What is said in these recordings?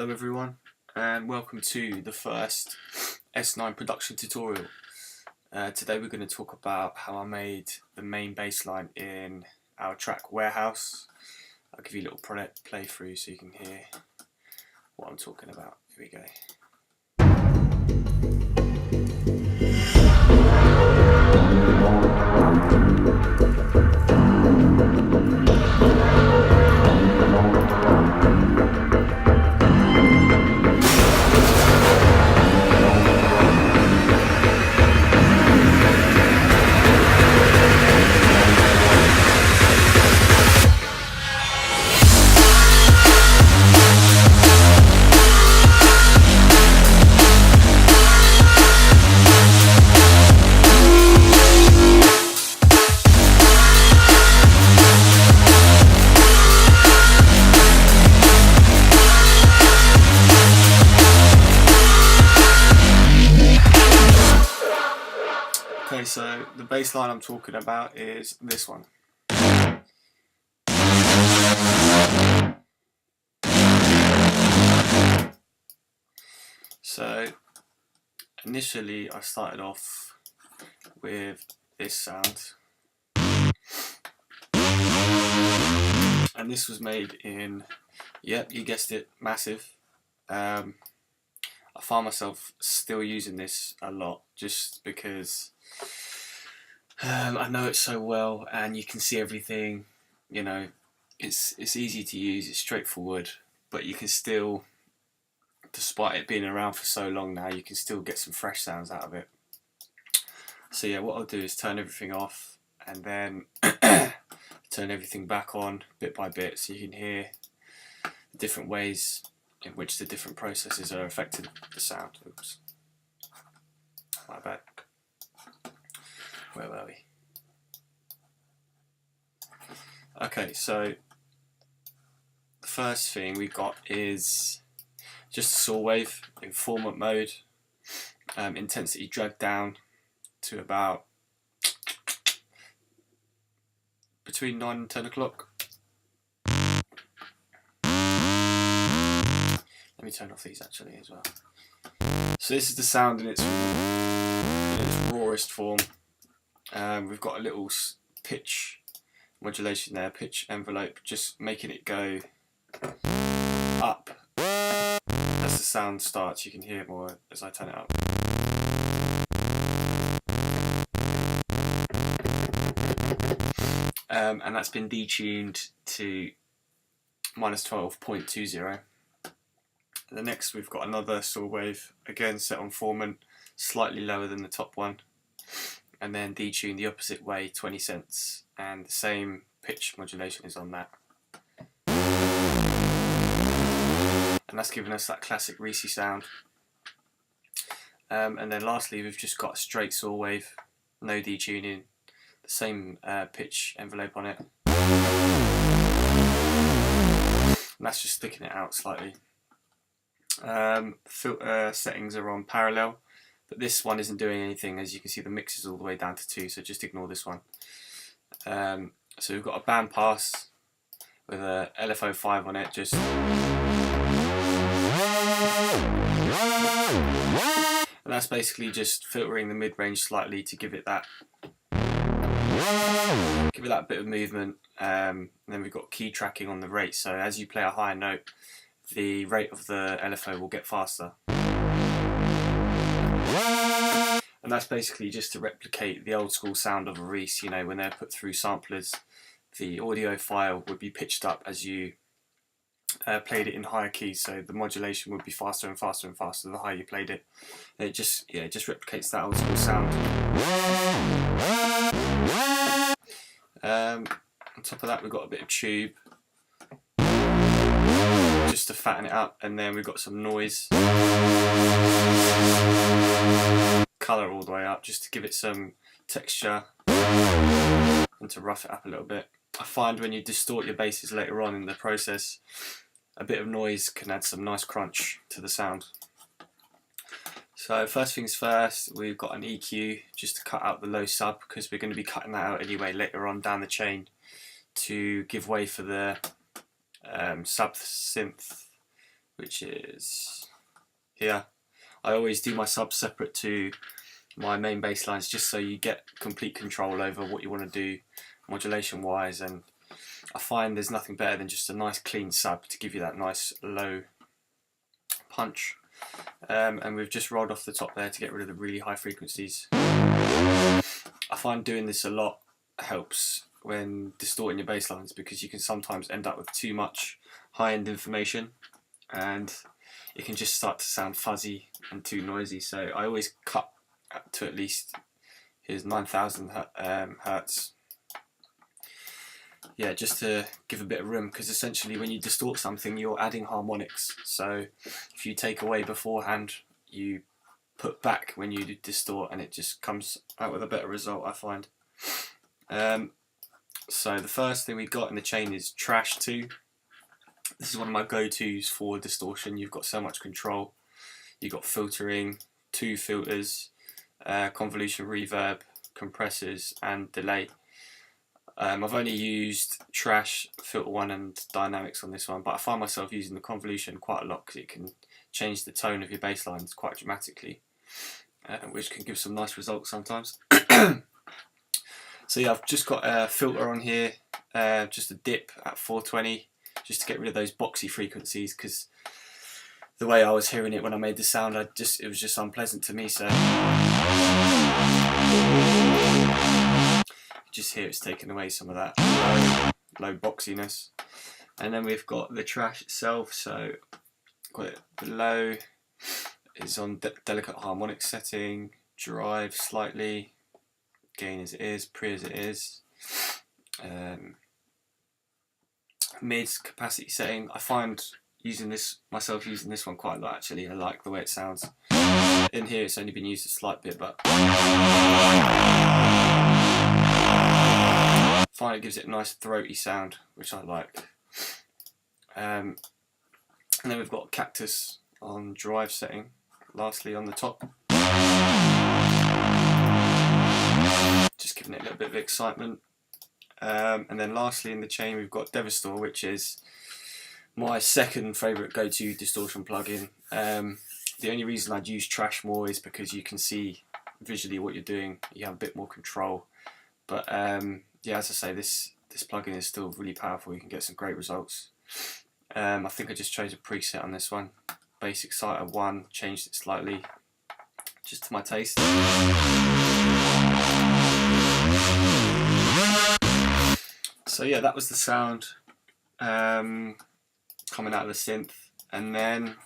Hello everyone, and welcome to the first S9 production tutorial. Today we're going to talk about how I made the main bass line in our track Warehouse. I'll give you a little playthrough so you can hear what I'm talking about. Here we go. Okay, so the bass line I'm talking about is this one. So initially I started off with this sound, and this was made in, yep, you guessed it, Massive. I find myself still using this a lot just because I know it so well, and you can see everything. You know, it's easy to use, it's straightforward, but you can still, despite it being around for so long now, you can still get some fresh sounds out of it. So yeah, what I'll do is turn everything off and then turn everything back on bit by bit so you can hear the different ways in which the different processes are affecting the sound. Oops, my bad. Where were we? Okay, so the first thing we've got is just a saw wave in formant mode, intensity dragged down to about between 9 and 10 o'clock. Let me turn off these actually as well. So this is the sound in its rawest form. We've got a little pitch modulation there, pitch envelope, just making it go up. As the sound starts, you can hear it more as I turn it up. And that's been detuned to -12.20. The next we've got another saw wave, again set on formant, slightly lower than the top one, and then detune the opposite way, 20 cents, and the same pitch modulation is on that. And that's giving us that classic Reese sound. And then lastly we've just got a straight saw wave, no detuning, the same pitch envelope on it, and that's just sticking it out slightly. Filter settings are on parallel, but this one isn't doing anything. As you can see, the mix is all the way down to 2, so just ignore this one. So we've got a band pass with a LFO5 on it, just, and that's basically just filtering the mid-range slightly to give it that bit of movement. And then we've got key tracking on the rate, so as you play a higher note, the rate of the LFO will get faster. And that's basically just to replicate the old school sound of a Reese. You know, when they're put through samplers, the audio file would be pitched up as you played it in higher keys, so the modulation would be faster and faster and faster the higher you played it. And it just replicates that old school sound. On top of that we've got a bit of tube, just to fatten it up, and then we've got some noise, colour all the way up, just to give it some texture and to rough it up a little bit. I find when you distort your basses later on in the process, a bit of noise can add some nice crunch to the sound. So first things first, we've got an EQ just to cut out the low sub, because we're going to be cutting that out anyway later on down the chain to give way for the sub synth which is here. I always do my subs separate to my main bass lines, just so you get complete control over what you want to do modulation wise, and I find there's nothing better than just a nice clean sub to give you that nice low punch. And we've just rolled off the top there to get rid of the really high frequencies. I find doing this a lot helps when distorting your bass lines, because you can sometimes end up with too much high-end information and it can just start to sound fuzzy and too noisy. So I always cut to at least, here's 9,000 hertz. Yeah, just to give a bit of room, because essentially when you distort something you're adding harmonics, so if you take away beforehand you put back when you distort, and it just comes out with a better result, I find. So the first thing we got in the chain is Trash 2. This is one of my go-tos for distortion. You've got so much control. You've got filtering, 2 filters, convolution, reverb, compressors and delay. I've only used Trash, Filter 1 and Dynamics on this one, but I find myself using the convolution quite a lot because it can change the tone of your bass lines quite dramatically, which can give some nice results sometimes. So yeah, I've just got a filter on here, just a dip at 420, just to get rid of those boxy frequencies, because the way I was hearing it when I made the sound, it was just unpleasant to me. So just here it's taken away some of that low boxiness. And then we've got the Trash itself, so got it below, it's on delicate harmonic setting, drive slightly, gain as it is, pre as it is, mid capacity setting. I find using this one quite a lot actually. I like the way it sounds. In here it's only been used a slight bit, but I find it gives it a nice throaty sound, which I like. And then we've got Cactus on drive setting, lastly on the top. Just giving it a little bit of excitement. And then lastly in the chain we've got Devastor, which is my second favourite go-to distortion plugin. The only reason I'd use Trash more is because you can see visually what you're doing, you have a bit more control. But yeah, as I say, this plugin is still really powerful, you can get some great results. I think I just chose a preset on this one, Bass Exciter 1, changed it slightly, just to my taste. So yeah, that was the sound coming out of the synth. And then,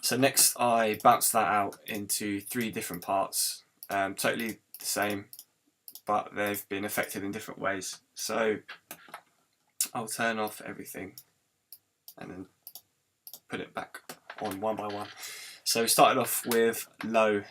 so next I bounced that out into 3 different parts, totally the same, but they've been affected in different ways. So I'll turn off everything and then put it back on one by one. So we started off with low,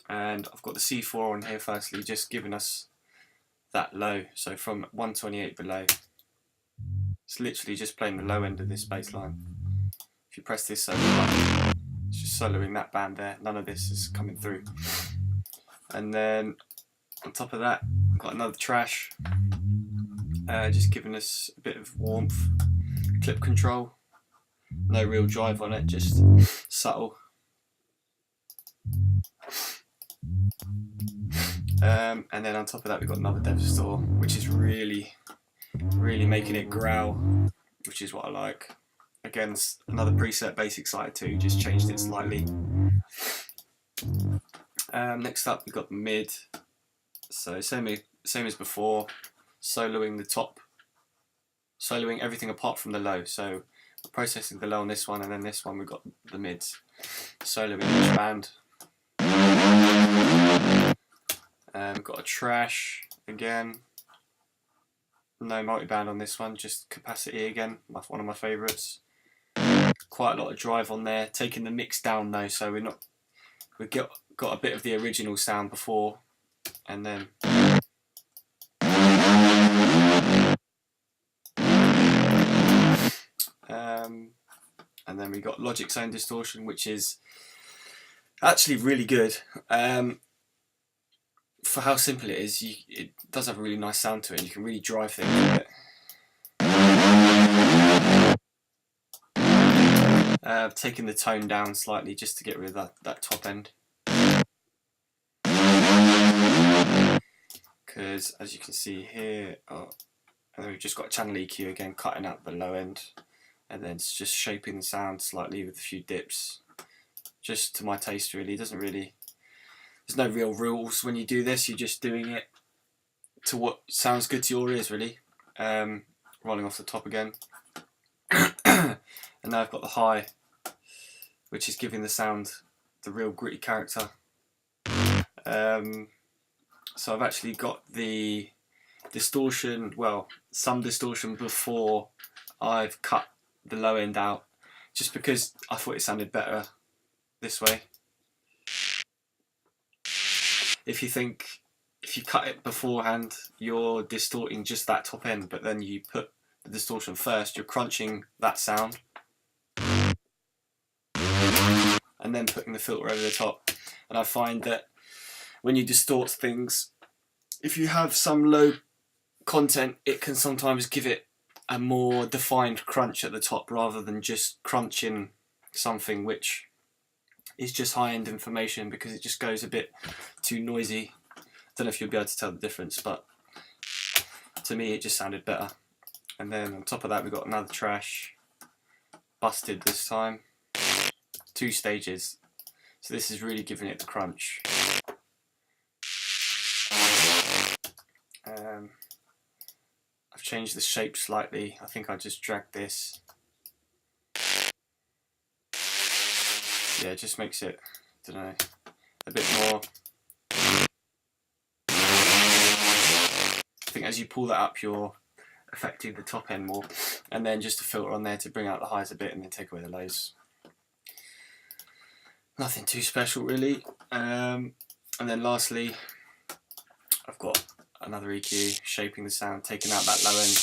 and I've got the C4 on here firstly, just giving us that low. So from 128 below, it's literally just playing the low end of this bass line. If you press this solo button, it's just soloing that band there, none of this is coming through. And then on top of that, I've got another Trash, just giving us a bit of warmth, clip control, no real drive on it, just subtle. And then on top of that we've got another Devastor, which is really making it growl, which is what I like. Again, another preset, Bass Exciter 2, just changed it slightly. Next up we've got the mid, so same as before, soloing the top, soloing everything apart from the low. So we're processing the low on this one, and then this one we've got the mids, soloing each band. We've got a Trash again, no multiband on this one, just capacity again, one of my favourites. Quite a lot of drive on there, taking the mix down though, so we've got a bit of the original sound before, and then we got Logic's own distortion, which is actually really good. For how simple it is, it does have a really nice sound to it, and you can really drive things with it. taking the tone down slightly just to get rid of that top end. Because as you can see here, and then we've just got a channel EQ again, cutting out the low end, and then it's just shaping the sound slightly with a few dips, just to my taste really. There's no real rules when you do this, you're just doing it to what sounds good to your ears really. Rolling off the top again. And now I've got the high, which is giving the sound the real gritty character. So I've actually got the distortion, well, some distortion before I've cut the low end out, just because I thought it sounded better this way. If you cut it beforehand, you're distorting just that top end, but then you put the distortion first, you're crunching that sound and then putting the filter over the top. And I find that when you distort things, if you have some low content, it can sometimes give it a more defined crunch at the top rather than just crunching something which is just high-end information, because it just goes a bit too noisy. I don't know if you'll be able to tell the difference, but to me it just sounded better. And then on top of that we've got another trash, busted this time, 2 stages, so this is really giving it the crunch. I've changed the shape slightly. I think I just dragged this. Yeah, it just makes it, I don't know, a bit more. I think as you pull that up, you're affecting the top end more, and then just a filter on there to bring out the highs a bit and then take away the lows. Nothing too special really. And then lastly, I've got another EQ, shaping the sound, taking out that low end.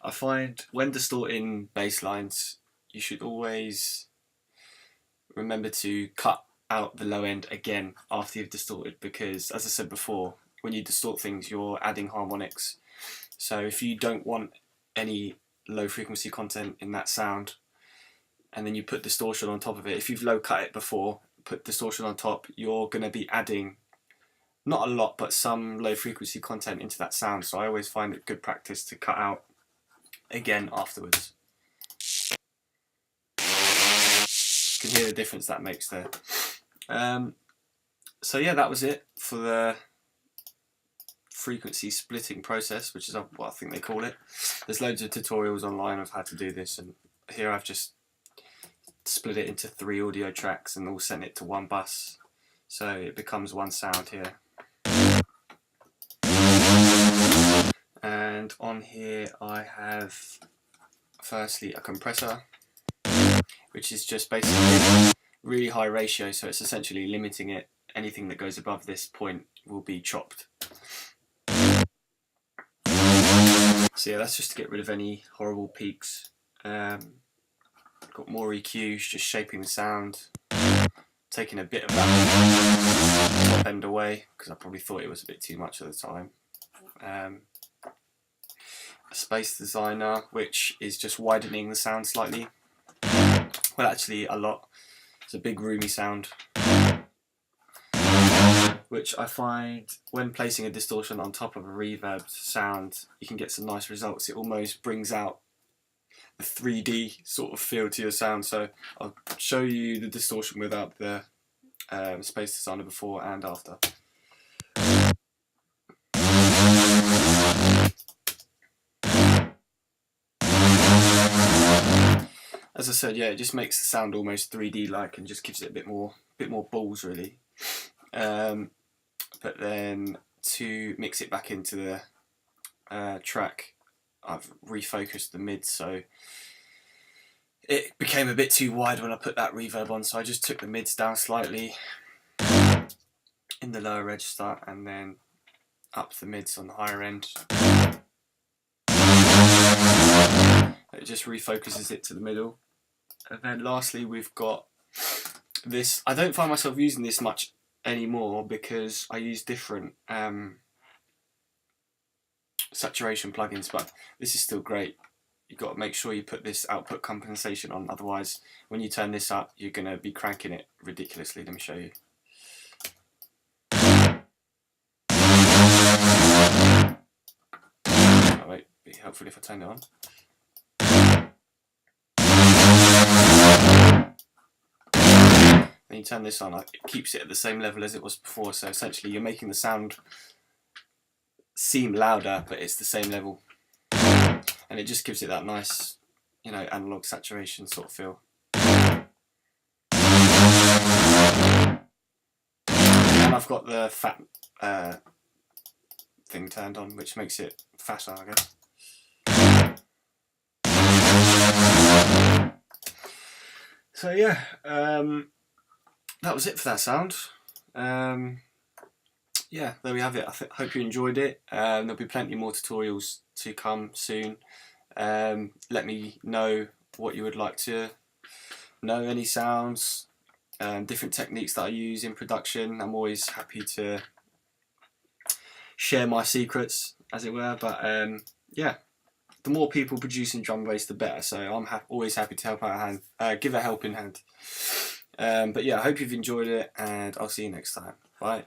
I find when distorting bass lines, you should always remember to cut out the low end again after you've distorted, because as I said before, when you distort things you're adding harmonics. So if you don't want any low frequency content in that sound and then you put distortion on top of it, if you've low cut it before, put distortion on top, you're going to be adding not a lot but some low frequency content into that sound. So I always find it good practice to cut out again afterwards. You can hear the difference that makes there. So yeah, that was it for the frequency splitting process, which is what I think they call it. There's loads of tutorials online of how to do this, and here I've just split it into 3 audio tracks and all sent it to one bus, so it becomes one sound here. And on here I have firstly a compressor, which is just basically really high ratio, so it's essentially limiting it. Anything that goes above this point will be chopped. So yeah, that's just to get rid of any horrible peaks. Got more EQs, just shaping the sound, taking a bit of that top end away because I probably thought it was a bit too much at the time. A space designer, which is just widening the sound slightly. Well, actually a lot. It's a big roomy sound, which I find when placing a distortion on top of a reverb sound, you can get some nice results. It almost brings out the 3D sort of feel to your sound. So I'll show you the distortion without the space designer before and after. As I said, yeah, it just makes the sound almost 3D-like and just gives it a bit more balls, really. But then to mix it back into the track, I've refocused the mid, so it became a bit too wide when I put that reverb on. So I just took the mids down slightly in the lower register and then up the mids on the higher end. It just refocuses it to the middle. And then lastly we've got this. I don't find myself using this much anymore because I use different saturation plugins, but this is still great. you've got to make sure you put this output compensation on, otherwise when you turn this up you're going to be cranking it ridiculously. Let me show you. Oh wait, be helpful if I turn it on. When you turn this on, it keeps it at the same level as it was before, so essentially you're making the sound seem louder, but it's the same level, and it just gives it that nice, you know, analog saturation sort of feel. And I've got the fat thing turned on, which makes it faster, I guess. So yeah, that was it for that sound. Yeah, there we have it. I hope you enjoyed it. There'll be plenty more tutorials to come soon. Let me know what you would like to know, any sounds, different techniques that I use in production. I'm always happy to share my secrets, as it were, but yeah, the more people producing drum and bass the better, so I'm always happy to help out a hand, give a helping hand. But yeah, I hope you've enjoyed it, and I'll see you next time. Bye.